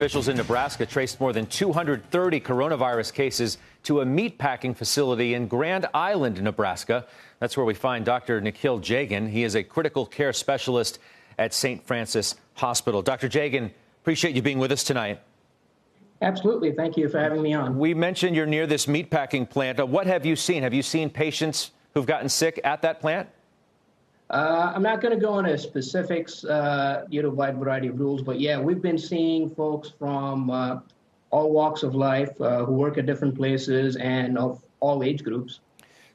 Officials in Nebraska traced more than 230 coronavirus cases to a meatpacking facility in Grand Island, Nebraska. That's where we find Dr. Nikhil Jagan. He is a critical care specialist at St. Francis Hospital. Dr. Jagan, appreciate you being with us tonight. Absolutely. Thank you for having me on. We mentioned you're near this meatpacking plant. What have you seen? Have you seen patients who've gotten sick at that plant? I'm not going to go into specifics due to a wide variety of rules, but yeah, we've been seeing folks from all walks of life who work at different places and of all age groups.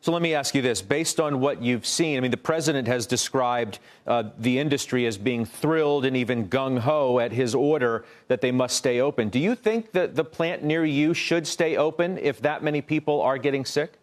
So let me ask you this. Based on what you've seen, I mean, the president has described the industry as being thrilled and even gung-ho at his order that they must stay open. Do you think that the plant near you should stay open if that many people are getting sick?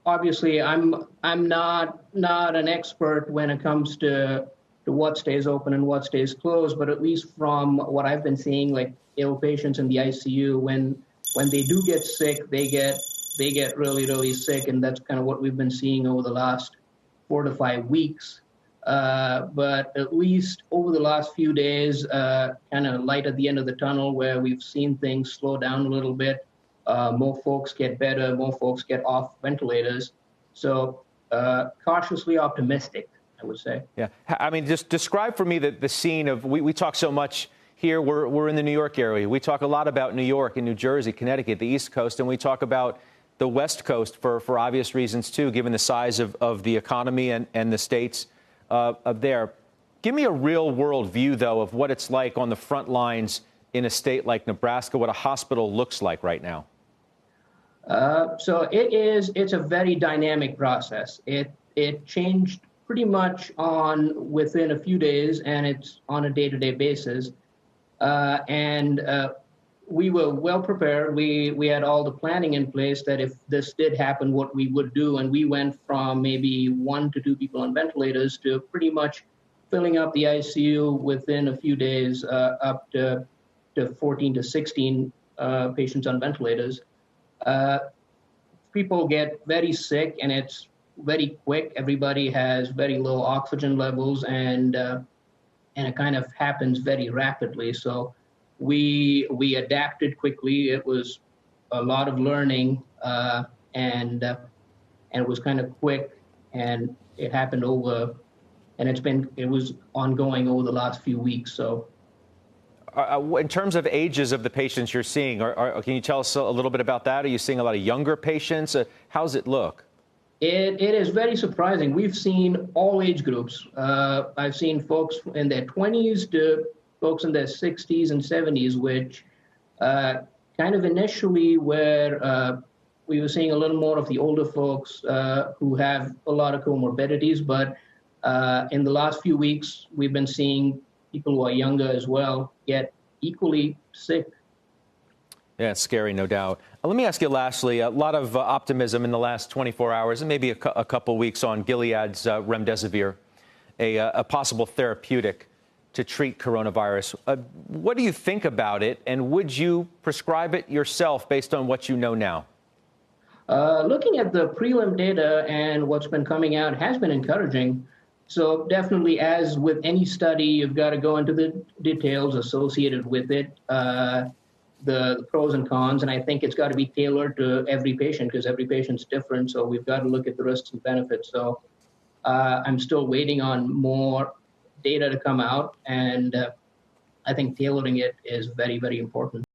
Obviously, I'm not an expert when it comes to what stays open and what stays closed, but at least from what I've been seeing, like ill patients in the ICU, when they do get sick, they get really, really sick, and that's kind of what we've been seeing over the last 4 to 5 weeks. But at least over the last few days, kind of light at the end of the tunnel where we've seen things slow down a little bit. More folks get better, more folks get off ventilators. So cautiously optimistic, I would say. Yeah. I mean, just describe for me the scene of, we talk so much here, we're in the New York area. We talk a lot about New York and New Jersey, Connecticut, the East Coast, and we talk about the West Coast for obvious reasons, too, given the size of the economy and the states of there. Give me a real world view, though, of what it's like on the front lines in a state like Nebraska, what a hospital looks like right now. So it's a very dynamic process. It changed pretty much within a few days, and it's on a day-to-day basis. We were well prepared. We had all the planning in place that if this did happen, what we would do. And we went from maybe 1 to 2 people on ventilators to pretty much filling up the ICU within a few days, up to 14 to 16 patients on ventilators. People get very sick, and it's very quick. Everybody has very low oxygen levels, and it kind of happens very rapidly. So we adapted quickly. It was a lot of learning, and it was kind of quick, and it happened and it was ongoing over the last few weeks. So. In terms of ages of the patients you're seeing, can you tell us a little bit about that? Are you seeing a lot of younger patients? How's it look? It is very surprising. We've seen all age groups. I've seen folks in their 20s to folks in their 60s and 70s, which kind of initially where we were seeing a little more of the older folks who have a lot of comorbidities. But in the last few weeks, we've been seeing people who are younger as well get equally sick. Yeah, it's scary, no doubt. Let me ask you lastly, a lot of optimism in the last 24 hours and maybe a couple weeks on Gilead's Remdesivir, a possible therapeutic to treat coronavirus. What do you think about it, and would you prescribe it yourself based on what you know now? Looking at the prelim data and what's been coming out has been encouraging. So definitely, as with any study, you've got to go into the details associated with it, the pros and cons, and I think it's got to be tailored to every patient because every patient's different. So we've got to look at the risks and benefits. So I'm still waiting on more data to come out, and I think tailoring it is very, very important.